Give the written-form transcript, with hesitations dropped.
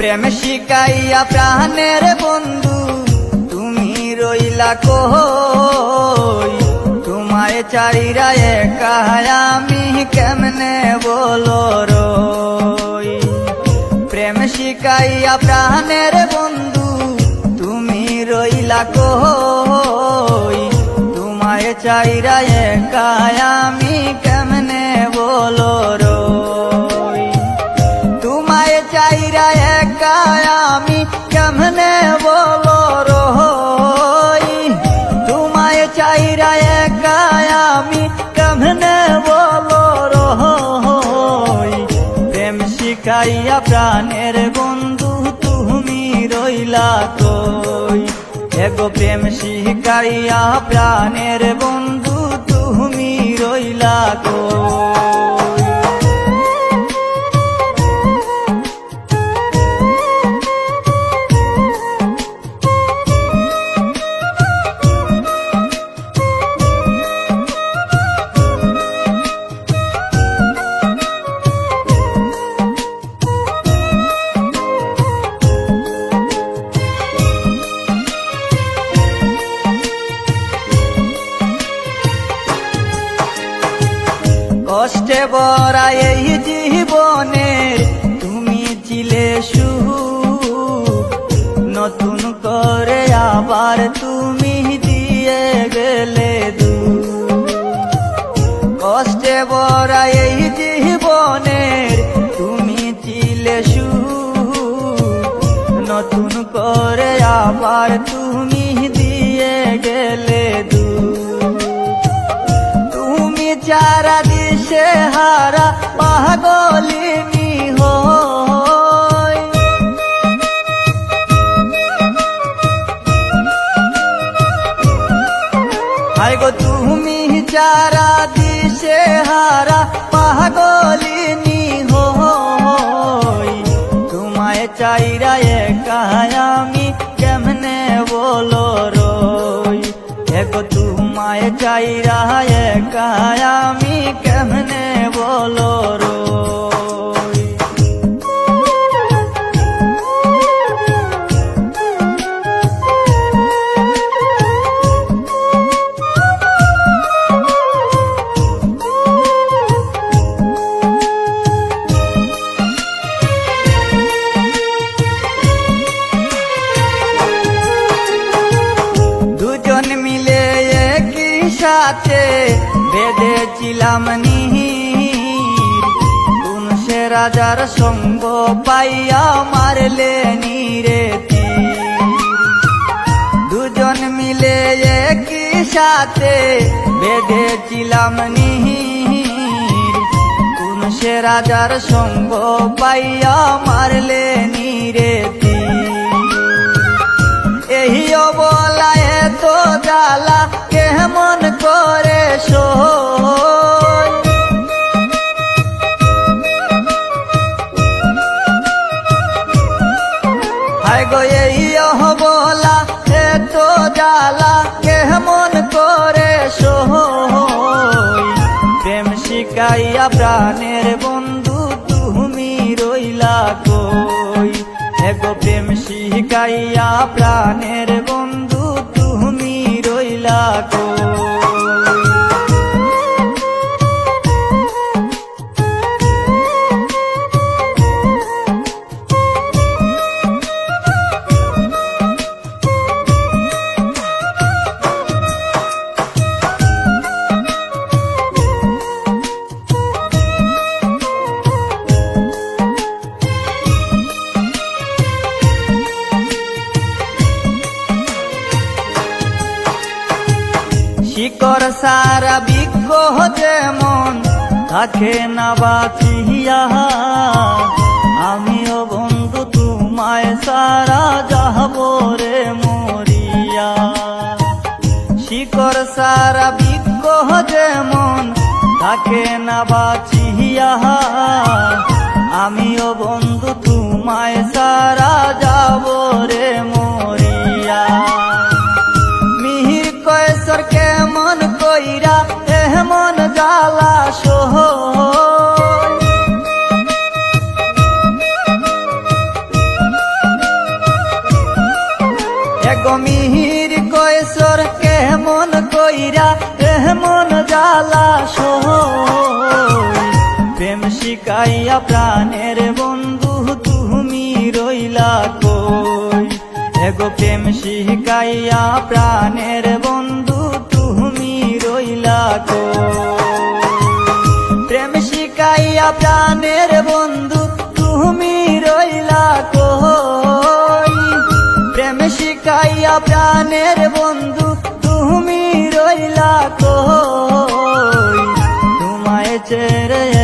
প্রেম শিখাইয়া প্রাণের বন্ধু তুমি রইলা কই, তোমায় চাইরা একা আমি কেমনে বলো রই। প্রেম শিখাইয়া প্রাণের বন্ধু তুমি রইলা কই, তোমায় চাইরা একা আমি কেমনে বলো রই। তোমায় চাইরা একা আমি কেমনে বলো রই, তোমায় চাইরা একা আমি কেমনে বলো রই। প্রেম শিখাইয়া প্রাণের বন্ধু তুমি রইলা কই, এগো প্রেম শিখাইয়া প্রাণের বন্ধু তুমি রইলা কই। কষ্টে ভরা এই জীবনে তুমি ছিলে সুখ, নতুন করে আবার তুমি দিয়ে গেলে দুঃখ। কষ্টে ভরা এই জীবনে তুমি ছিলে সুখ, নতুন করে আবার তুমি দিয়ে গেলে দুঃখ। তুমি যারা দিশে হারা পাগলিনী হই, হায় গো তুমি যারা দিশে হারা পাগলিনী হই, তোমায় চাইরা একা আমি কেমনে বলো রই। এগো তোমায় চাইরা একা আমি কেমনে বলো রই। দুজন মিলে একই সাথে বেঁধেছিলাম নীর, কোন সে রাজার সঙ্গ পাইয়া মারলে নীরে তীর। দুজন মিলে একই সাথে বেঁধেছিলাম নীর, কোন সে রাজার সঙ্গ পাইয়া মারলে নীরে তীর। এই অবলায় তো জ্বালা কেমন করে সই, হায় গো এই অবলা এত জ্বালা কেমন করে সই। প্রেম শিখাইয়া প্রাণের বন্ধু তুমি রইলা কই, এগো প্রেম শিখাইয়া প্রাণের বন্ধু তুমি রইলা কই। শিকড় সারা বৃক্ষ যেমন থাকে না বাঁচিয়া, আমিও বন্ধু তোমায় সারা যাব রে মরিয়া। শিকড় সারা বৃক্ষ যেমন থাকে না বাঁচিয়া, আমিও বন্ধু তোমায় সারা যাব রে মরিয়া। মিহির কয়েসর কেমন কইরা এমন জ্বালা সই, গো মিহির কৈশোর কেমন কইরা এমন জ্বালা সই প্রেম শিখাইয়া প্রাণের বন্ধু তুমি রইলা কই এগো প্রেম শিখাইয়া প্রাণের বন্ধু তুমি রইলা কই প্রেম শিখাইয়া প্রাণের বন্ধু তুমি রইলা কই প্রেম শিখাইয়া প্রাণের বন্ধু তুমি রইলা কই তোমায় ছেড়ে